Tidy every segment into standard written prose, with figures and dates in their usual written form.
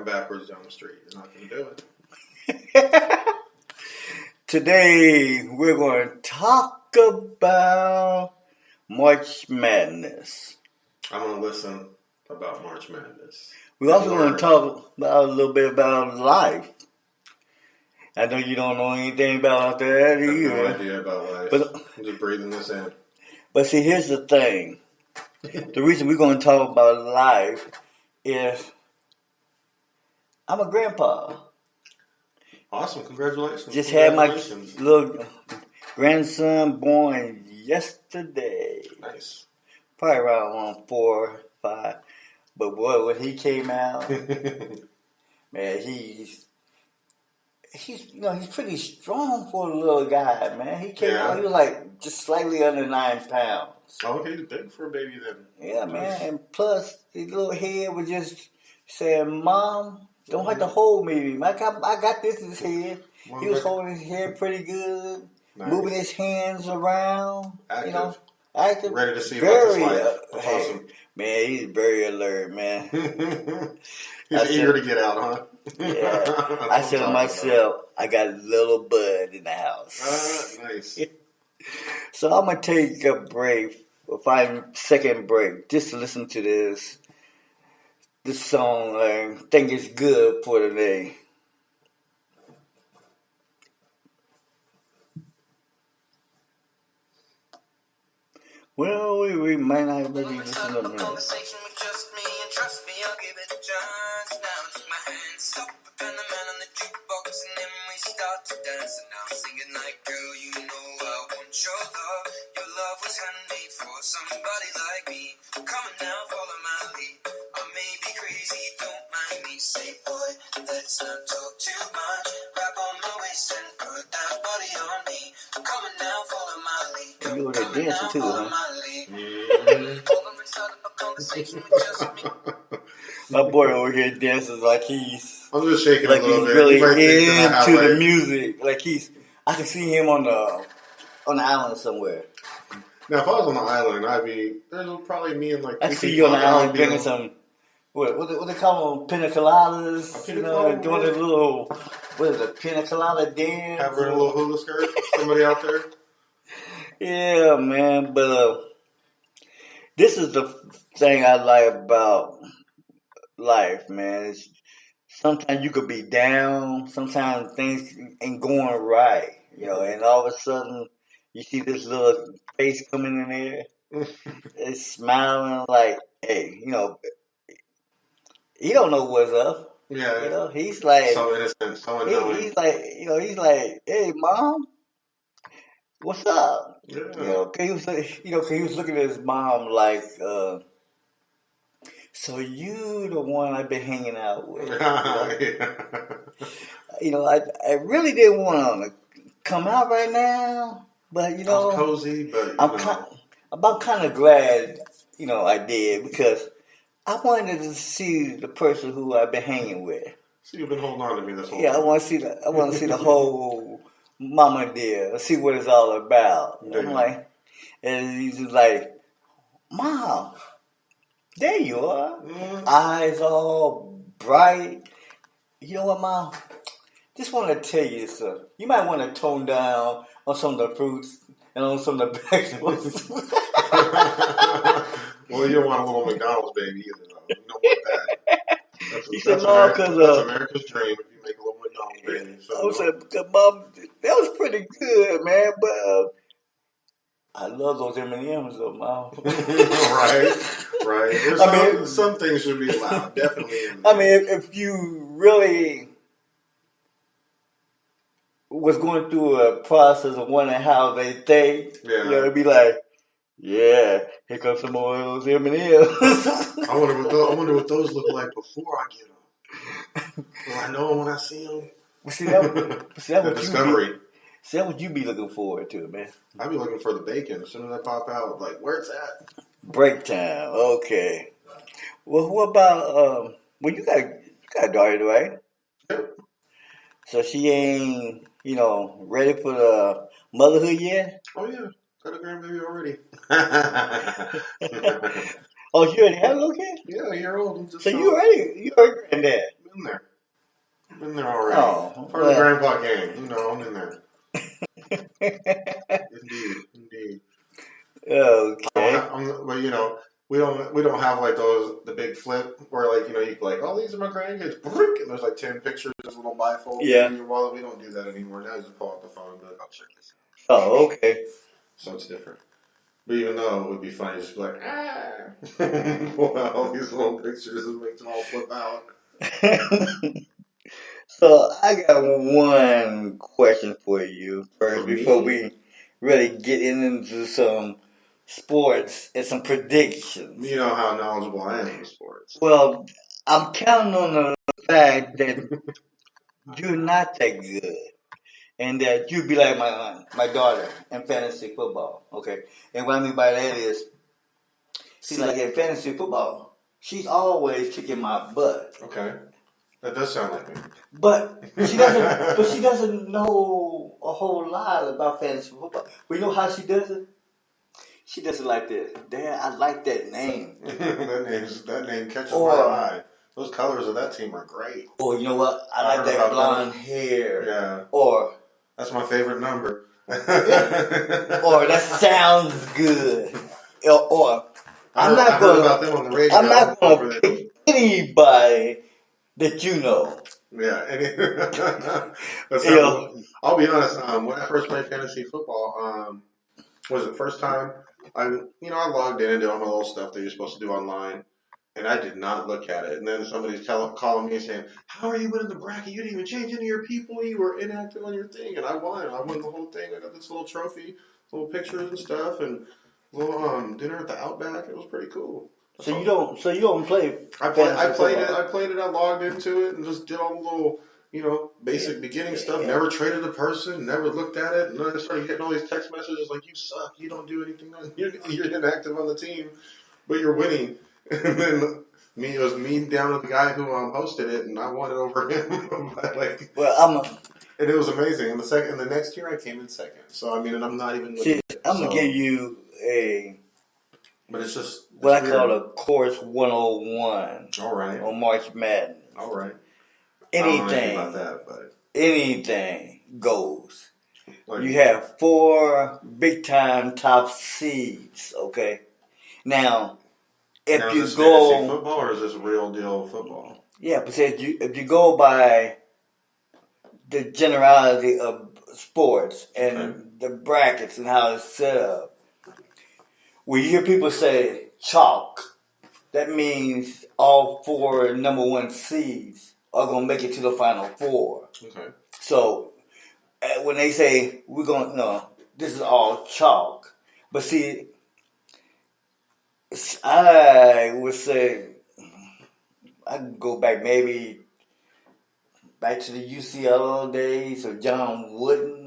backwards down the street. You're not going to do it. Today, we're going to talk about March Madness. I'm going to listen about March Madness. We're also going to talk about a little bit about life. I know you don't know anything about that either. I have no idea about life. But I'm just breathing this in. But see, here's the thing. The reason we're going to talk about life is I'm a grandpa. Awesome. Congratulations. Just had my little grandson born yesterday. Nice. Probably around 4, 5. But boy, when he came out, man, he's pretty strong for a little guy, man. He came out, he was like just slightly under 9 pounds. Oh, okay, he's big for a baby then. Yeah, man. And plus, his little head was just saying, "Mom, don't have to hold me. I got this in his head." He was holding his head pretty good, moving his hands around. Active. Active. Ready to see about his life. That's awesome. Man, he's very alert, man. He's eager to get out, huh? Yeah. I said to myself, I got a little bud in the house. Nice. So I'm going to take a break, a 5-second break, just to listen to this song. I think it's good for today. Well, we might not really listen to it. Conversation with just me, and trust me, I'll give it a chance. Now take my hand, stop and the man on the jukebox, and then we start to dance. And now I'm singing like, girl, you know I want your love. Your love was handmade for somebody like me. Come on now, follow my lead. I may be crazy, don't mind me. Say, boy, let's not talk too much. Grab on my waist and put that body on me. Come on now, follow my lead. You were there dancing too, huh? My boy over here dances like he's. I'm just shaking like a little he's bit. Really into the music. Like I can see him on the island somewhere. Now, if I was on the island, there's probably me and like. I see you on the island drinking some. What they call them? Pina coladas. Doing a little. What is it? Pina colada dance. Having a little hula skirt. Somebody out there. Yeah, man. But this is the thing I like about life, man. Sometimes you could be down. Sometimes things ain't going right, and all of a sudden you see this little face coming in there. It's smiling like, hey, he don't know what's up. Yeah. He's like so innocent, so unknowing. He's like, hey, mom, what's up? Yeah. He was looking at his mom like, so you the one I've been hanging out with. I really didn't want to come out right now, but I was cozy, but I'm kind of glad I did, because I wanted to see the person who I've been hanging with. So you've been holding on to me this whole time. Yeah, I want to see the whole mama deal. See what it's all about. Yeah. I'm like, and he's just like, Mom, there you are. Mm. Eyes all bright. You know what, Mom? Just want to tell you something. You might want to tone down on some of the fruits and on some of the vegetables. Well, you don't want a little McDonald's baby either, though. You don't want that. That's America's dream if you make a little McDonald's baby. So, I was like, Mom, that was pretty good, man, but I love those M&M's, though, Mom. Right. Some things should be allowed, definitely. If you really was going through a process of wondering how they think, it'd be like, yeah, here comes some more of those M&M's. I wonder what those look like before I get them. Will I know them when I see them? See that discovery. That's what you be looking forward to, man. I be looking for the bacon as soon as I pop out. Like, where it's at? Break time. Okay. Well, what about you got a daughter, right? Yep. So she ain't ready for the motherhood yet? Oh yeah. Got a grandbaby already. Oh, you already have a little kid? Yeah, a year old. So you already granddad? been there. I've been there already. Oh, Part of the grandpa gang. I'm in there. Indeed. Okay. But we don't have like the big flip where like you like, oh, these are my grandkids, and there's like 10 pictures, this little bifold in your wallet. We don't do that anymore. Now you just pull out the phone, but I'll check this out. Oh, okay. So it's different. But even though it would be funny, just be like, pull out all these little pictures and make them all flip out. So I got one question for you first before we really get into some sports and some predictions. You know how knowledgeable I am in sports. Well, I'm counting on the fact that you're not that good, and that you be like my daughter in fantasy football. Okay, and what I mean by that is, see, like in fantasy football, she's always kicking my butt. Okay. That does sound like me. But she doesn't. But she doesn't know a whole lot about fantasy football. We know how she does it. She does it like this. Dad, I like that name. that name catches my eye. Those colors of that team are great. Or you know what? I like that blonde hair. Yeah. Or that's my favorite number. Or that sounds good. Or I'm not going to pick anybody that you know. Yeah, I'll be honest. When I first played fantasy football, was it first time? I logged in and did all my little stuff that you're supposed to do online, and I did not look at it. And then somebody's calling me saying, "How are you winning the bracket? You didn't even change any of your people. You were inactive on your thing." And I won. I won the whole thing. I got this little trophy, little pictures and stuff, and little dinner at the Outback. It was pretty cool. So you don't play. I played it. I logged into it and just did all the little, basic beginning stuff. Never traded a person. Never looked at it. And then I started getting all these text messages like, "You suck. You don't do anything. You're inactive on the team, but you're winning." And then it was me down with the guy who hosted it, and I won it over him. And it was amazing. And the next year I came in second. So and I'm not even. I'm gonna give you But it's just what I call a course 101. All right. On March Madness. All right. Anything about that, but anything goes. You have 4 big time top seeds. Okay. Now, if you is this go fantasy football or is this real deal football? Yeah, but if you go by the generality of sports and the brackets and how it's set up. When you hear people say chalk, that means all 4 number 1 seeds are going to make it to the final 4. Okay. So when they say this is all chalk. But see, I would say I can go back maybe back to the UCLA days of John Wooden.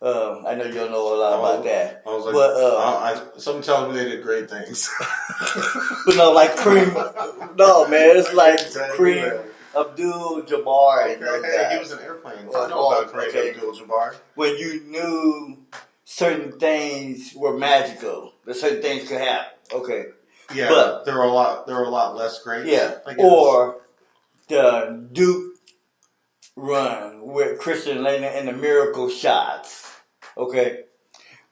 I know you don't know a lot about that. I was like, something tells me they did great things. But no, like Kareem. No, man, it's like Kareem Abdul-Jabbar. He was an airplane. I know about Kareem Abdul-Jabbar. When you knew certain things were magical, that certain things could happen. Okay. Yeah, but there were a lot less great. Yeah, or the Duke run with Christian Laettner and the miracle shots. Okay,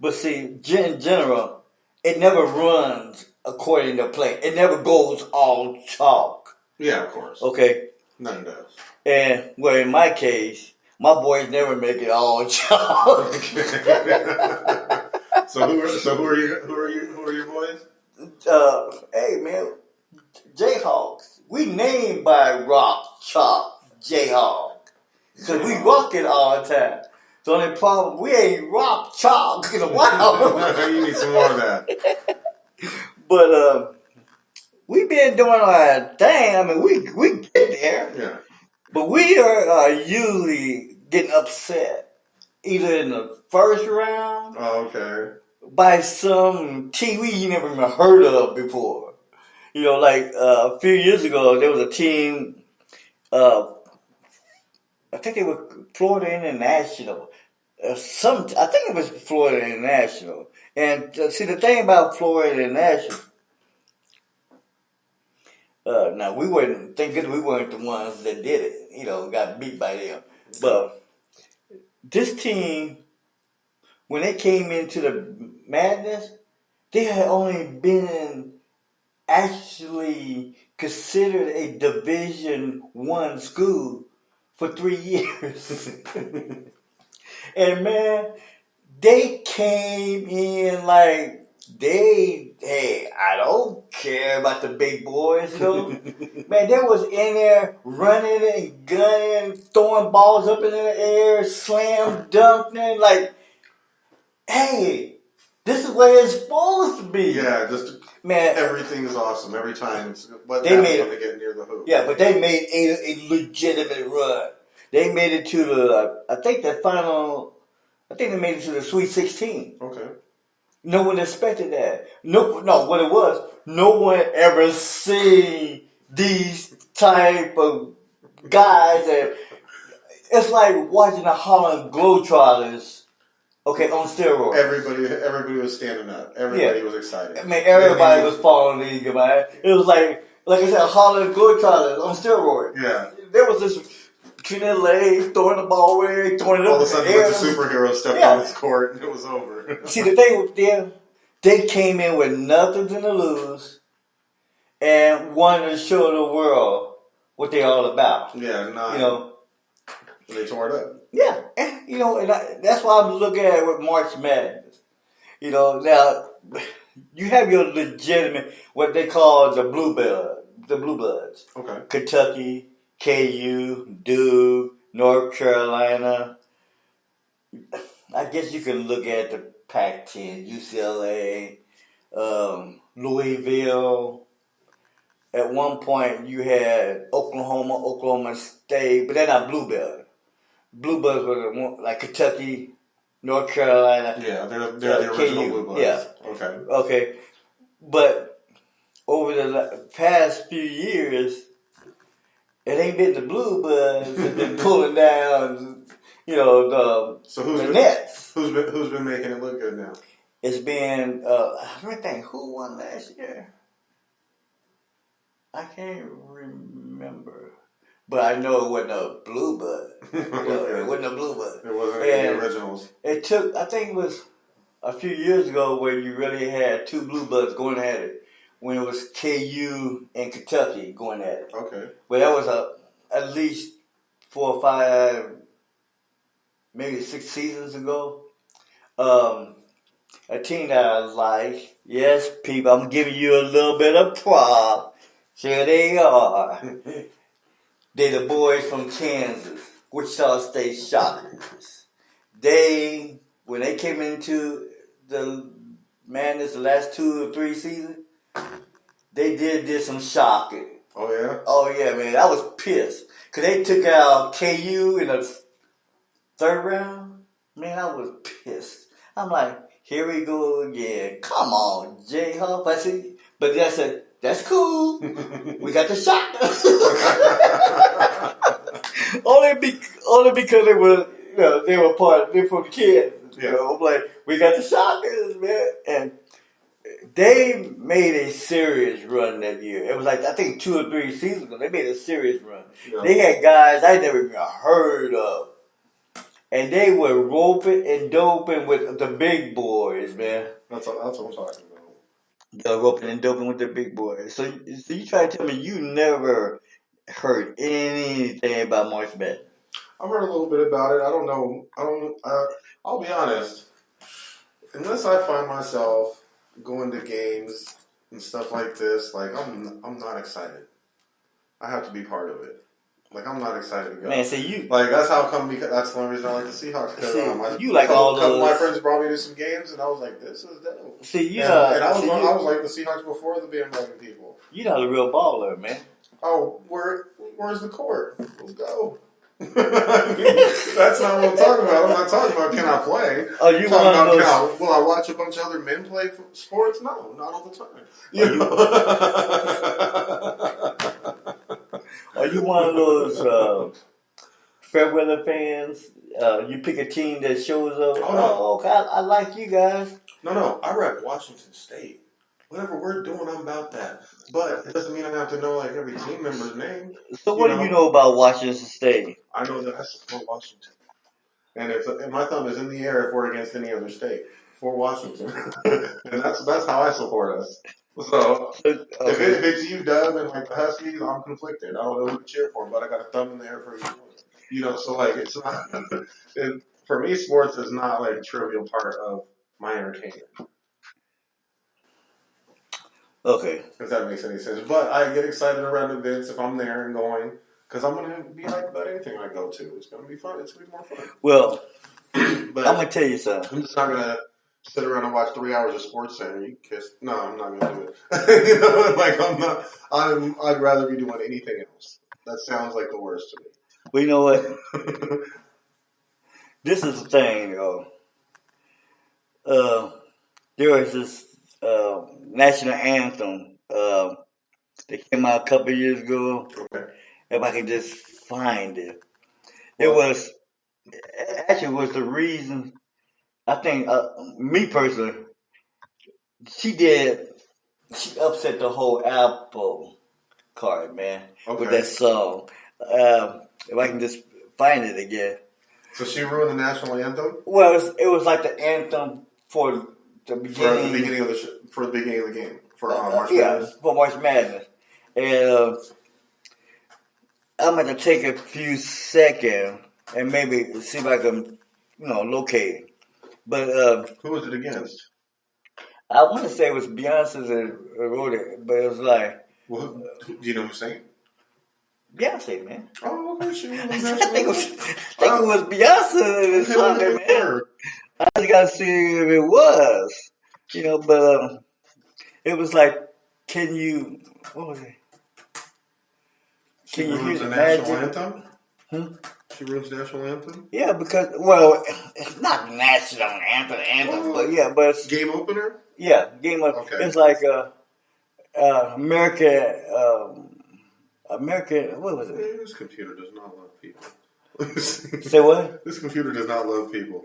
but see, in general, it never runs according to play. It never goes all chalk. Yeah, of course. Okay, none does. And in my case, my boys never make it all chalk. So who are your boys? Hey man, Jayhawks. We named by rock chalk Jayhawk because we rock it all the time. The only problem, we ain't rock chalk in a while. You need some more of that. But we been doing our thing. We get there. Yeah. But we are usually getting upset either in the first round. Oh, okay. By some team we never even heard of before. Like a few years ago, there was a team. I think it was Florida International. I think it was Florida International. And see, the thing about Florida International, Now we weren't. Thank goodness we weren't the ones that did it. Got beat by them. But this team, when they came into the madness, they had only been actually considered a Division One school for 3 years. And man, they came in like hey, I don't care about the big boys, Man, they was in there running and gunning, throwing balls up in the air, slam dunking, like, hey, this is where it's supposed to be. Yeah, just man, everything is awesome every time. What they happens made when they get near the hoop? Yeah, but they made a legitimate run. They made it to I think they made it to the Sweet 16. Okay. No one expected that. No, what it was, no one ever seen these type of guys that, it's like watching the Harlem Globetrotters, okay, on steroids. Everybody was standing up. Everybody was excited. I mean, everybody was following the league, man. It was like I said, Harlem Globetrotters on steroids. Yeah. There was this between their legs, throwing the ball away, throwing it up. All of a sudden, a bunch of superheroes stepped on this court, and it was over. See, the thing with them, they came in with nothing to lose and wanted to show the world what they're all about. Yeah, they tore it up. Yeah, and that's why I'm looking at it with March Madness. Now you have your legitimate, what they call the blue bloods. Okay. Kentucky, KU, Duke, North Carolina. I guess you can look at the Pac-10, UCLA, Louisville. At one point, you had Oklahoma State, but they're not blue blood. Blue bloods were like Kentucky, North Carolina. Yeah, they're the original KU. blue bloods. Yeah. Okay. But over the past few years, it ain't been the blue bloods that been pulling down, the Nets. Who's been making it look good now? It's been, let me think, who won last year? I can't remember. But I know it wasn't a blue blood. It wasn't a blue blood. It wasn't any of the originals. It took, I think it was a few years ago where you really had two blue bloods going at it. When it was KU and Kentucky going at it. Okay. But that was at least 4 or 5, maybe 6 seasons ago. A team that I like, yes, people, I'm giving you a little bit of prop. Here they are. They're the boys from Kansas, Wichita State Shockers. When they came into the madness the last 2 or 3 seasons, they did some shocking. Oh, yeah? Oh, yeah, man. I was pissed. Because they took out KU in the 3rd round. Man, I was pissed. I'm like, here we go again. Come on, J-Hop. I said, but then I said, that's cool. We got the Shockers. only because they were, they were from Kansas. Yeah. I'm like, we got the Shockers, man. And they made a serious run that year. It was like, I think 2 or 3 seasons ago, they made a serious run. Yeah. They had guys I never even heard of. And they were roping and doping with the big boys, man. That's what I'm talking about. They were roping and doping with the big boys. So you try to tell me you never heard anything about March Madness? I've heard a little bit about it. I don't know. I'll be honest. Unless I find myself going to games and stuff like this, like I'm not excited. I have to be part of it. Like, I'm not excited to go. Man, see you. Like, that's how come. Because that's the only reason I like the Seahawks. Because you like all those. My friends brought me to some games, and I was like, "This is dope." See, and I was like the Seahawks before the bandwagon people. You're not a real baller, man. Oh, where's the court? Let's go. That's not what I'm talking about. I'm not talking about can I play. Oh, you want those? Will I watch a bunch of other men play sports? No, not all the time. Are you one of those fair weather fans? You pick a team that shows up. Oh, okay, I like you guys. No, I rep Washington State. whatever we're doing, I'm about that. But it doesn't mean I have to know like every team member's name. So You what do you know, know about Washington State? I know that I support Washington, and if my thumb is in the air if we're against any other state for Washington, and that's how I support us. So Okay. if it's you, Dub, and like the Huskies, I'm conflicted. I don't know who to cheer for, but I got a thumb in the air for you. You know, so like it's not. For me, sports is not like a trivial part of my entertainment. Okay. If that makes any sense. But I get excited around events if I'm there and going because I'm gonna be hyped about anything I go to. It's gonna be fun. It's gonna be more fun. Well, But I'm gonna tell you something. I'm just not gonna sit around and watch 3 hours of Sports Center. You kiss? No, I'm not gonna do it. You know, like I'm not. I'd rather be doing anything else. That sounds like the worst to Well, you know what? me. This is the thing, though. There was this national anthem that came out a couple of years ago. Okay. If I can just find it, Well, it was the reason. I think me personally, she upset the whole Apple cart, man, with Okay. that song. If I can just find it again. So she ruined the national anthem Well, it was like the anthem for the for the beginning. beginning of the game for March Yeah, Madness. for March Madness. And I'm going to take a few seconds and maybe see if I can, locate it. But Who was it against? I want to say it was Beyonce that wrote it, but it was like Well, do you know who sang? Beyonce, man. Oh, okay. She ruined the I national think anthem. it was Beyonce that sung it, man. I just got to see if it was, but it was like, what was it? She Can you ruins hear the the national magic? anthem? Hmm? She ruins the national anthem? Yeah, because, it's not national anthem, Well, but it's, game opener? yeah, game of, Okay. it's like, American, what was it? This computer does not love people. Say what? This computer does not love people.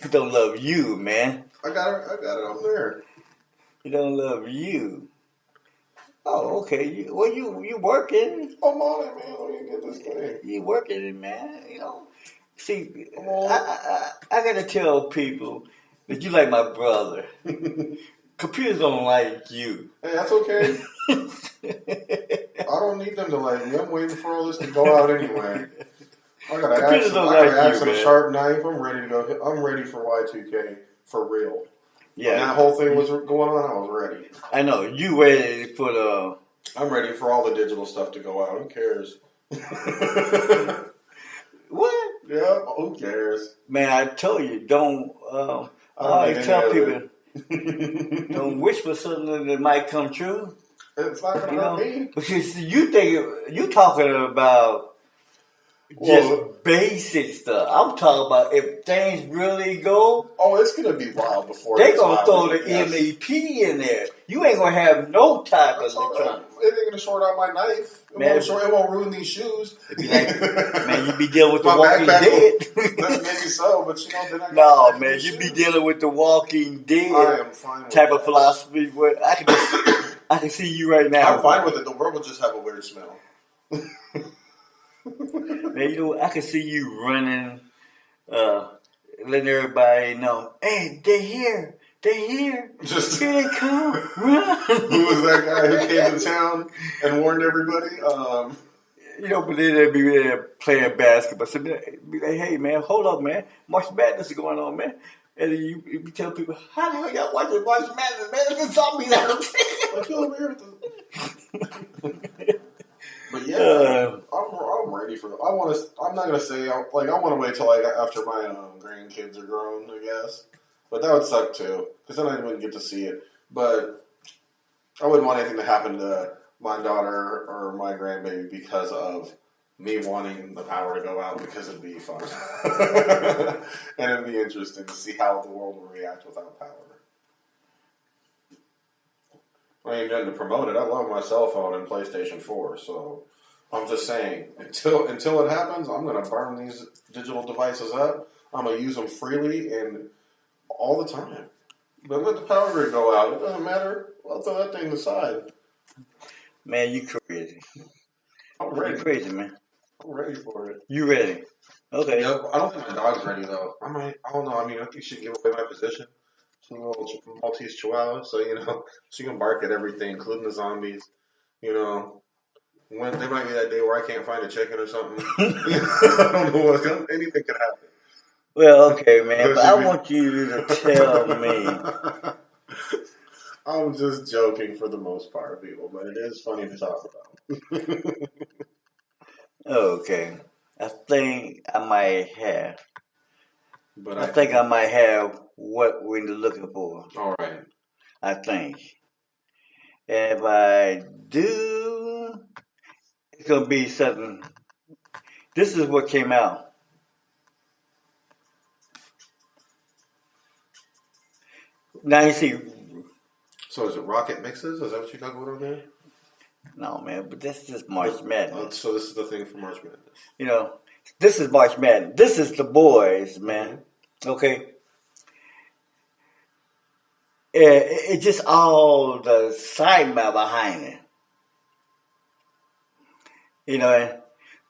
He don't love you, man. I got it on there. He don't love you. Oh, okay. You working? I'm on it, man. Let me get this thing. You working, man? See, Come on. I gotta tell people that you like my brother. Computers don't like you. Hey, that's okay. I don't need them to like me. I'm waiting for all this to go out anyway. I got an Computers axe, don't I got like an axe you, and a man. sharp knife. I'm ready to go. I'm ready for Y2K for real. When Yeah, that whole thing was going on, I was ready. I know. You ready for the... I'm ready for all the digital stuff to go out. Who cares? What? Yeah, who cares? Man, I told you, don't... I I don't always think tell any of people, don't wish for something that might come true. It's not gonna hurt me. But you talking about just Well, basic stuff. I'm talking about if things really go, oh, it's gonna be wild before they it's gonna wild. throw the Yes. MEP in there. You ain't gonna have no type of That's all right. electronics. It ain't gonna short out my knife. Man. It won't ruin these shoes. Be like, man, you be dealing with the My Walking backpack Dead. Maybe so, but then I No, got man, you be shoes. dealing with the Walking I Dead am fine with type that. of philosophy. Where I can see you right now. I'm fine with it. The world will just have a weird smell. Man, I can see you running, letting everybody know, hey, they're here. They're here. Just Here they come. Run. who was that guy who came to town and warned everybody? But then they'd be there playing basketball. So they'd be like, hey, man, hold up, man. March Madness is going on, man. And then you be telling people, how the hell y'all watching March Madness, man? There's zombies out there. I feel over here. But yeah, I'm ready for. I'm not gonna say. I want to wait till after my grandkids are grown, I guess. But that would suck too, because then I wouldn't get to see it. But I wouldn't want anything to happen to my daughter or my grandbaby because of me wanting the power to go out, because it'd be fun and it'd be interesting to see how the world will react without power. I ain't done to promote it. I love my cell phone and PlayStation 4, so I'm just saying, until it happens, I'm going to burn these digital devices up. I'm going to use them freely and all the time. But let the power grid go out. It doesn't matter. I'll throw that thing aside. Man, you crazy. I'm You ready. crazy, man. I'm ready for it. You ready? Okay. Yep. I don't think my dog's ready though. I don't know. I mean, I think she should give away my position. She's a little Maltese Chihuahua, so she can bark at everything, including the zombies. When there might be that day where I can't find a chicken or something. I don't know what. Anything could happen. Well, okay, man, But but I want you to tell me. I'm just joking for the most part, people, but it is funny to talk about. Okay. I think I might have. But I think I might have what we're looking for. All right. I think. And if I do, it's going to be something. This is what came out. Now you see. So is it Rocket Mixes? Is that what you're talking about on there? No, man, but that's just March Madness. So this is the thing for March Madness. This is March Madness. This is the boys, man. Mm-hmm. Okay. It's just all the excitement behind it.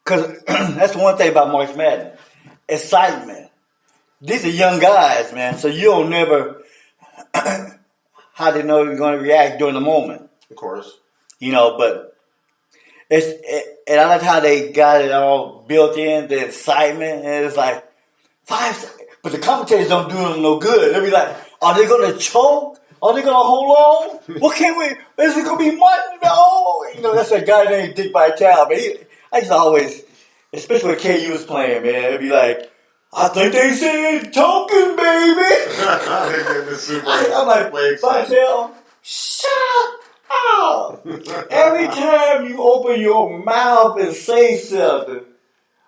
Because that's one thing about March Madness. Excitement. These are young guys, man, so you don't never how they know you're going to react during the moment. Of course. But and I like how they got it all built in, the excitement, and it's like 5 seconds. But the commentators don't do them no good. They'll be like, are they going to choke? Are they going to hold on? What can we? Is it going to be mutton? No. That's that guy named Dick Vitale. But I just always, especially when KU was playing, man, it'd be like, I think they said token, baby. I'm like, Vitale, shut up. Every time you open your mouth and say something,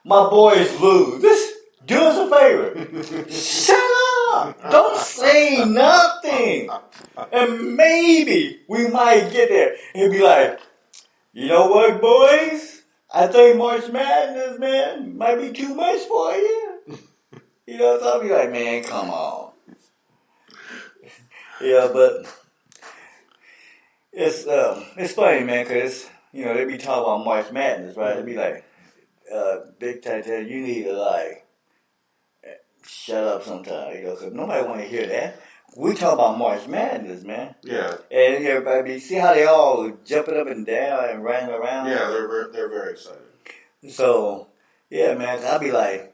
my boys lose. Just do us a favor. Shut up. Don't say nothing. And maybe we might get there. And be like, you know what, boys? I think March Madness, man, might be too much for you. So I'll be like, man, come on. Yeah, but it's funny, man, because, they be talking about March Madness, right? They be like, Big Titan, you need to, shut up sometime, because nobody want to hear that. We talk about March Madness, man. Yeah. And everybody, see how they all jumping up and down and running around? Yeah, they're very excited. So, yeah, man, I'll be like,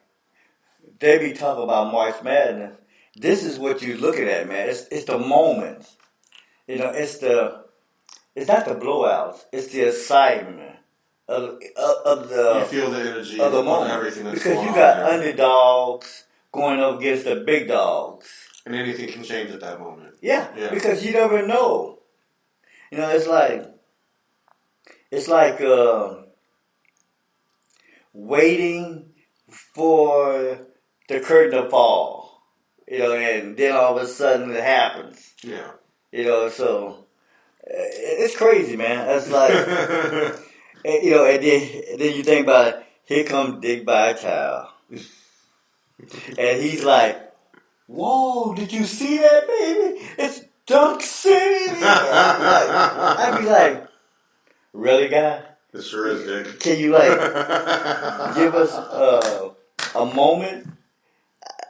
they be talking about March Madness. This is what you're looking at, man. It's the moments. It's not the blowouts. It's the excitement of the. You feel the energy of the moment. Everything that's because going you got on underdogs going up against the big dogs. And anything can change at that moment. Yeah. Because you never know. It's like waiting for the curtain to fall, and then all of a sudden it happens. Yeah. So it's crazy, man. It's like, and then you think about it. Here comes Dick Vitale, and he's like, "Whoa, did you see that, baby? It's Dunk City." I'd be like, "Really, guy? It sure is, Dick. Can you give us a moment?"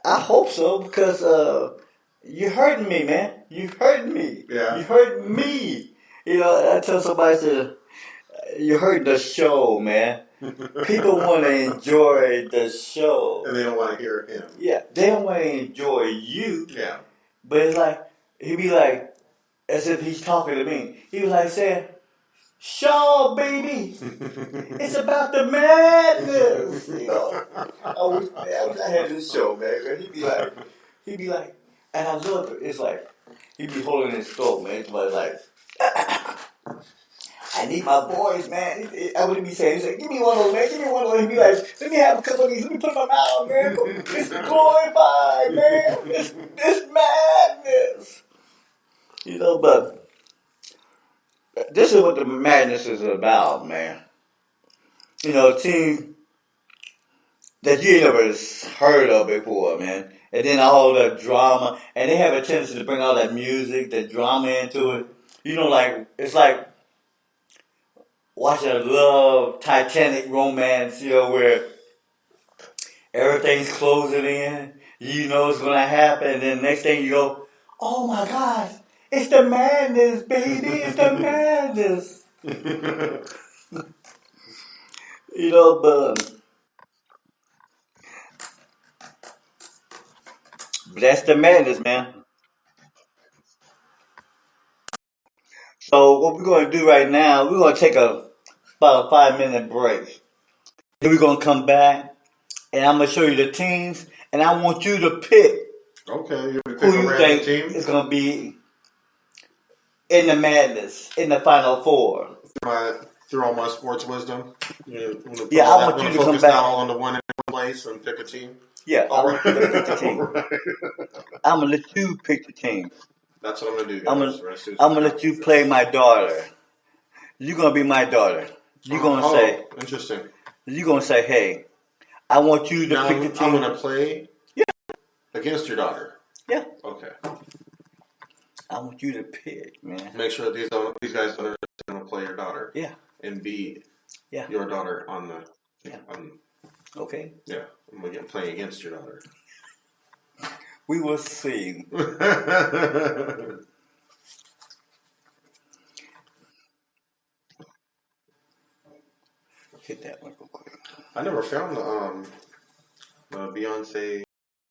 I hope so, because you're hurting me, man. You're hurting me. Yeah. You're hurting me. I tell somebody, I said, you're hurting the show, man. People want to enjoy the show. And they don't want to hear him. Yeah, they don't want to enjoy you. Yeah. But it's like, he'd be like, as if he's talking to me. He was like saying, Shaw, baby, it's about the madness. I wish I had this show, man. He'd be like, and I love it. It's like, he'd be holding his throat, man. It's like, I need my boys, man. I wouldn't be saying, he's like, give me one of those, man. Give me one of those. He'd be like, let me have a couple of these. Let me put them out, man. It's glorified, man. It's madness. But this is what the madness is about, man. A team that you ain't never heard of before, man. And then all the drama. And they have a tendency to bring all that music, the drama into it. You know, like it's like watching a love Titanic romance, where everything's closing in. You know it's gonna happen, and then next thing you go, oh my gosh, it's the madness, baby, it's the madness. But that's the madness, man. So what we're gonna do right now, we're gonna take about a 5 minute break. Then we're gonna come back, and I'm gonna show you the teams, and I want you to pick Okay, you pick who a you random think team. is gonna be in the madness, in the final four. Through all my sports wisdom, Yeah, I want you to come focus back. not all on the one place and pick a team. Yeah, I All want right. you to pick the team. All right. I'm gonna let you pick the team. That's what I'm gonna do, I'm guys. gonna, We're gonna see I'm what gonna let you play my daughter. You're gonna be my daughter. You're gonna say, interesting. hey, I want you to Now pick the I'm team. gonna play against your daughter. Yeah. Okay. I want you to pick, man. Make sure these guys don't understand I'm gonna play your daughter. Yeah. And be your daughter on the. Yeah. Okay. Yeah. I'm gonna play against your daughter. We will see. Hit that one real quick. I never found the Beyonce